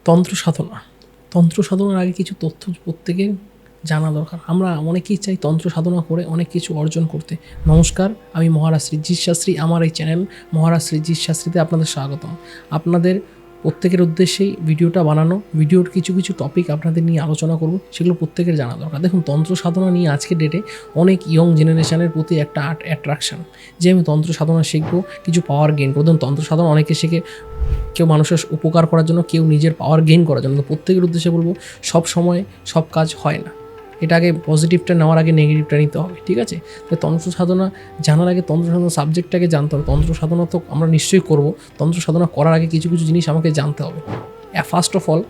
তন্ত্র সাধনা। তন্ত্র সাধনার আগে কিছু তথ্য প্রত্যেকের জানা দরকার। আমরা অনেকেই চাই তন্ত্র সাধনা করে অনেক কিছু অর্জন করতে। নমস্কার, আমি মহারাজ সৃজিত শাস্ত্রী। আমার এই চ্যানেল মহারাজ সৃজিত শাস্ত্রীতে আপনাদের স্বাগতম। আপনাদের প্রত্যেকের উদ্দেশ্যেই ভিডিওটা বানানো। ভিডিওর কিছু কিছু টপিক আপনাদের নিয়ে আলোচনা করব, সেগুলো প্রত্যেকের জানা দরকার। দেখুন, তন্ত্র সাধনা নিয়ে আজকের ডেটে অনেক ইয়ং জেনারেশনের প্রতি একটা অ্যাট্রাকশন, যে আমি তন্ত্র সাধনা শিখবো, কিছু পাওয়ার গেইন করবো। তন্ত্র সাধনা অনেকে শিখে, কেউ মানুষের উপকার করার জন্য, কেউ নিজের পাওয়ার গেইন করার জন্য। তো প্রত্যেকের উদ্দেশ্যে বলবো, সব সময় সব কাজ হয় না। এটা আগে পজিটিভটা নেওয়ার আগে নেগেটিভটা নিতে হবে, ঠিক আছে? তো তন্ত্র সাধনা জানার আগে তন্ত্র সাধনা সাবজেক্টটাকে জানতে হবে। তন্ত্র সাধনা তো আমরা নিশ্চয়ই করব। তন্ত্র সাধনা করার আগে কিছু কিছু জিনিস আমাকে জানতে হবে। ফার্স্ট অফ অল,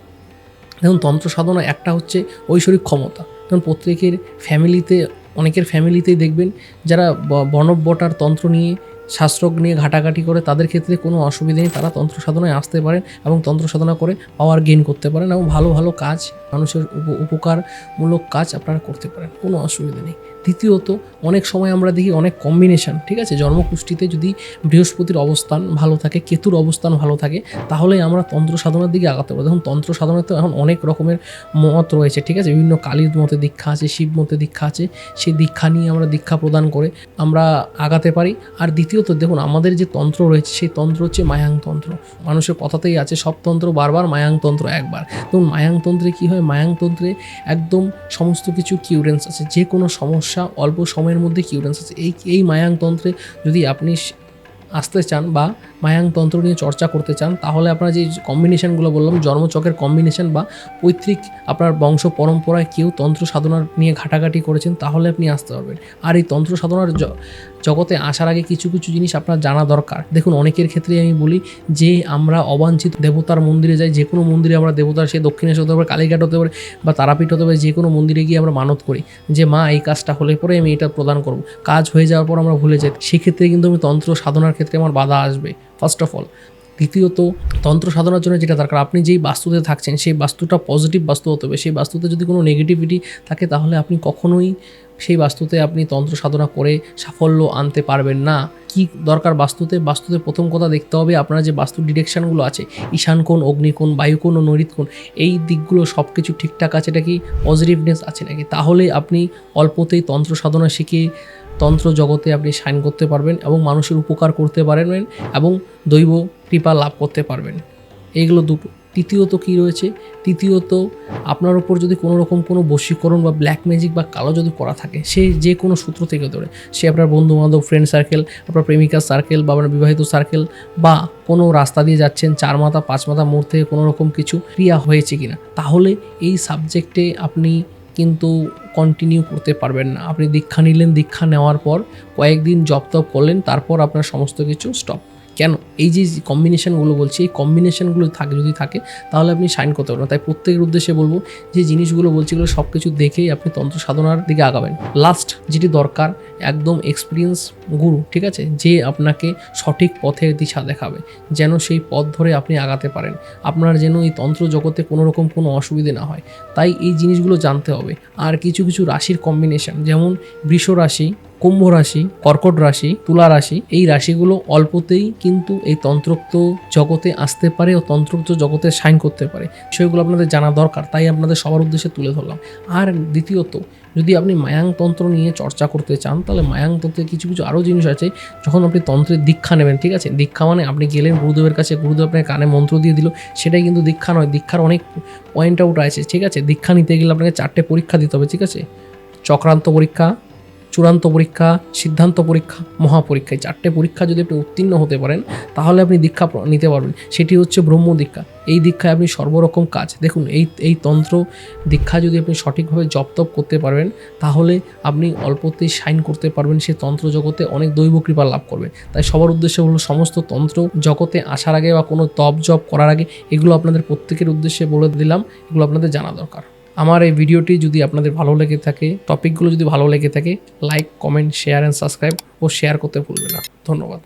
দেখুন, তন্ত্র সাধনা একটা হচ্ছে ঐশ্বরিক ক্ষমতা। কারণ প্রত্যেকের ফ্যামিলিতে, অনেকের ফ্যামিলিতেই দেখবেন যারা বনব্বটার তন্ত্র নিয়ে, শাস্ত্র নিয়ে ঘাটাঘাটি করে, তাদের ক্ষেত্রে কোনো অসুবিধা নেই। তারা তন্ত্র সাধনায় আসতে পারেন এবং তন্ত্র সাধনা করে পাওয়ার গেইন করতে পারেন এবং ভালো ভালো কাজ, মানুষের উপকারমূলক কাজ আপনারা করতে পারেন, কোনো অসুবিধা নেই। দ্বিতীয়ত, অনেক সময় আমরা দেখি অনেক কম্বিনেশান, ঠিক আছে? জন্মকুষ্ঠিতে যদি বৃহস্পতির অবস্থান ভালো থাকে, কেতুর অবস্থান ভালো থাকে, তাহলে আমরা তন্ত্র সাধনার দিকে আগাতে পারি। দেখুন, তন্ত্র সাধনায় তো এখন অনেক রকমের মত রয়েছে, ঠিক আছে? বিভিন্ন কালীর মতে দীক্ষা আছে, শিব মতে দীক্ষা আছে। সেই দীক্ষা নিয়ে আমরা দীক্ষা প্রদান করে আমরা আগাতে পারি। আর দ্বিতীয়ত, দেখুন, আমাদের যে তন্ত্র রয়েছে, সেই তন্ত্র হচ্ছে মায়াং তন্ত্র। মানুষের কথাতেই আছে, সব তন্ত্র বারবার, মায়াং তন্ত্র একবার। দেখুন, মায়াং তন্ত্রে কী হয়? মায়াং তন্ত্রে একদম সমস্ত কিছু কিউরেন্স আছে, যে কোনো সমস্যা অল্প সময়ের মধ্যে কিউরেন্স আছে। এই মায়াং তন্ত্রে যদি আপনি আসতে চান বা মায়াং তন্ত্র নিয়ে চর্চা করতে চান, তাহলে আপনার যে কম্বিনেশানগুলো বললাম, জন্মচকের কম্বিনেশান বা পৈতৃক আপনার বংশ পরম্পরায় কেউ তন্ত্র সাধনার নিয়ে ঘাটাঘাটি করেছেন, তাহলে আপনি আসতে পারবেন। আর এই তন্ত্র সাধনার জগতে আসার আগে কিছু কিছু জিনিস আপনার জানা দরকার। দেখুন, অনেকের ক্ষেত্রে আমি বলি যে আমরা অবাঞ্ছিত দেবতার মন্দিরে যাই, যে কোনো মন্দিরে আমরা দেবতার, সে দক্ষিণেশ্বর হতে পারে, কালীঘাট হতে পারে বা তারাপীঠ হতে পারে, যে কোনো মন্দিরে গিয়ে আমরা মানত করি যে মা, এই কাজটা হলে পরে আমি এটা প্রদান করব। কাজ হয়ে যাওয়ার পর আমরা ভুলে যাই। সেক্ষেত্রে কিন্তু আমি তন্ত্র সাধনার ক্ষেত্রে আমার বাধা আসবে, ফার্স্ট অফ অল। দ্বিতীয়ত, তন্ত্র সাধনার জন্য যেটা দরকার, আপনি যেই বাস্তুতে থাকছেন সেই বাস্তুটা পজিটিভ বাস্তু হতে হবে। সেই বাস্তুতে যদি কোনো নেগেটিভিটি থাকে, তাহলে আপনি কখনোই সেই বাস্তুতে আপনি তন্ত্র সাধনা করে সাফল্য আনতে পারবেন না। কি দরকার বাস্তুতে? প্রথম কথা দেখতে হবে আপনার যে বাস্তু ডিরেকশানগুলো আছে, ঈশান কোণ, অগ্নিকোণ, বায়ুকোণ ও নৈঋত কোণ, এই দিকগুলো সব কিছু ঠিকঠাক আছে নাকি, পজিটিভনেস আছে নাকি, তাহলে আপনি অল্পতেই তন্ত্র সাধনা শিখে তন্ত্র জগতে আপনি শাইন করতে পারবেন এবং মানুষের উপকার করতে পারবেন এবং দৈব কৃপা লাভ করতে পারবেন। এইগুলো দুটো। তৃতীয়ত কী রয়েছে? তৃতীয়ত, আপনার উপর যদি কোনো রকম কোনো বশীকরণ বা ব্ল্যাক ম্যাজিক বা কালো যদি করা থাকে, সে যে কোনো সূত্র থেকে ধরে, সে আপনার বন্ধুবান্ধব, ফ্রেন্ড সার্কেল, আপনার প্রেমিকার সার্কেল বা আপনার বিবাহিত সার্কেল, বা কোনো রাস্তা দিয়ে যাচ্ছেন, 4 মাথা 5 মাথা মোড় থেকে কোনো রকম কিছু ক্রিয়া হয়েছে কিনা, তাহলে এই সাবজেক্টে আপনি কিন্তু কন্টিনিউ করতে পারবেন না। আপনি দীক্ষা নিলেন, দীক্ষা নেওয়ার পর কয়েকদিন জপ তপ করলেন, তারপর আপনার সমস্ত কিছু স্টপ। কেন? এই যে কম্বিনেশানগুলো বলছি, এই কম্বিনেশানগুলো যদি থাকে, তাহলে আপনি শাইন করতে পারবেন। তাই প্রত্যেকের উদ্দেশ্যে বলবো, যে জিনিসগুলো বলছি, এগুলো সব কিছু দেখেই আপনি তন্ত্র সাধনার দিকে আগাবেন। লাস্ট যেটি দরকার, একদম এক্সপিরিয়েন্স গুরু, ঠিক আছে, যে আপনাকে সঠিক পথের দিশা দেখাবে, যেন সেই পথ ধরে আপনি আগাতে পারেন। আপনার যেন এই তন্ত্র জগতে কোনো রকম কোনো অসুবিধে না হয়। তাই এই জিনিসগুলো জানতে হবে। আর কিছু কিছু রাশির কম্বিনেশান, যেমন বৃষ রাশি, কুম্ভ রাশি, কর্কট রাশি, তুলা রাশি, এই রাশিগুলো অল্পতেই কিন্তু এই তন্ত্রোক্ত জগতে আসতে পারে ও তন্ত্রোক্ত জগতে শাইন করতে পারে। বিষয়গুলো আপনাদের জানা দরকার, তাই আপনাদের সবার উদ্দেশ্যে তুলে ধরলাম। আর দ্বিতীয়ত, যদি আপনি মায়াং তন্ত্র নিয়ে চর্চা করতে চান, তাহলে মায়াং তন্ত্রে কিছু কিছু আরও জিনিস আছে। যখন আপনি তন্ত্রের দীক্ষা নেবেন, ঠিক আছে, দীক্ষা মানে আপনি গেলেন গুরুদেবের কাছে, গুরুদেব আপনাকে কানে মন্ত্র দিয়ে দিল, সেটাই কিন্তু দীক্ষা নয়। দীক্ষার অনেক পয়েন্ট আউট আছে, ঠিক আছে? দীক্ষা নিতে গেলে আপনাকে 4টে পরীক্ষা দিতে হবে, ঠিক আছে? চক্রান্ত পরীক্ষা, চূড়ান্ত পরীক্ষা, সিদ্ধান্ত পরীক্ষা, মহাপরীক্ষা। 4টে পরীক্ষা যদি আপনি উত্তীর্ণ হতে পারেন, তাহলে আপনি দীক্ষা নিতে পারবেন। সেটি হচ্ছে ব্রহ্ম দীক্ষা। এই দীক্ষায় আপনি সর্বরকম কাজ, দেখুন, এই তন্ত্র দীক্ষা যদি আপনি সঠিকভাবে জপ তপ করতে পারবেন, তাহলে আপনি অল্পতেই শাইন করতে পারবেন। সেই তন্ত্র জগতে অনেক দৈব কৃপা লাভ করবে। তাই সবার উদ্দেশ্যে হলো, সমস্ত তন্ত্র জগতে আসার আগে বা কোনো তপ জপ করার আগে, এগুলো আপনাদের প্রত্যেকের উদ্দেশ্যে বলে দিলাম, এগুলো আপনাদের জানা দরকার। আমার এই ভিডিওটি যদি আপনাদের ভালো লেগে থাকে, টপিকগুলো যদি ভালো লেগে থাকে, like, comment, share and subscribe ও শেয়ার করতে ভুলবেন না। ধন্যবাদ।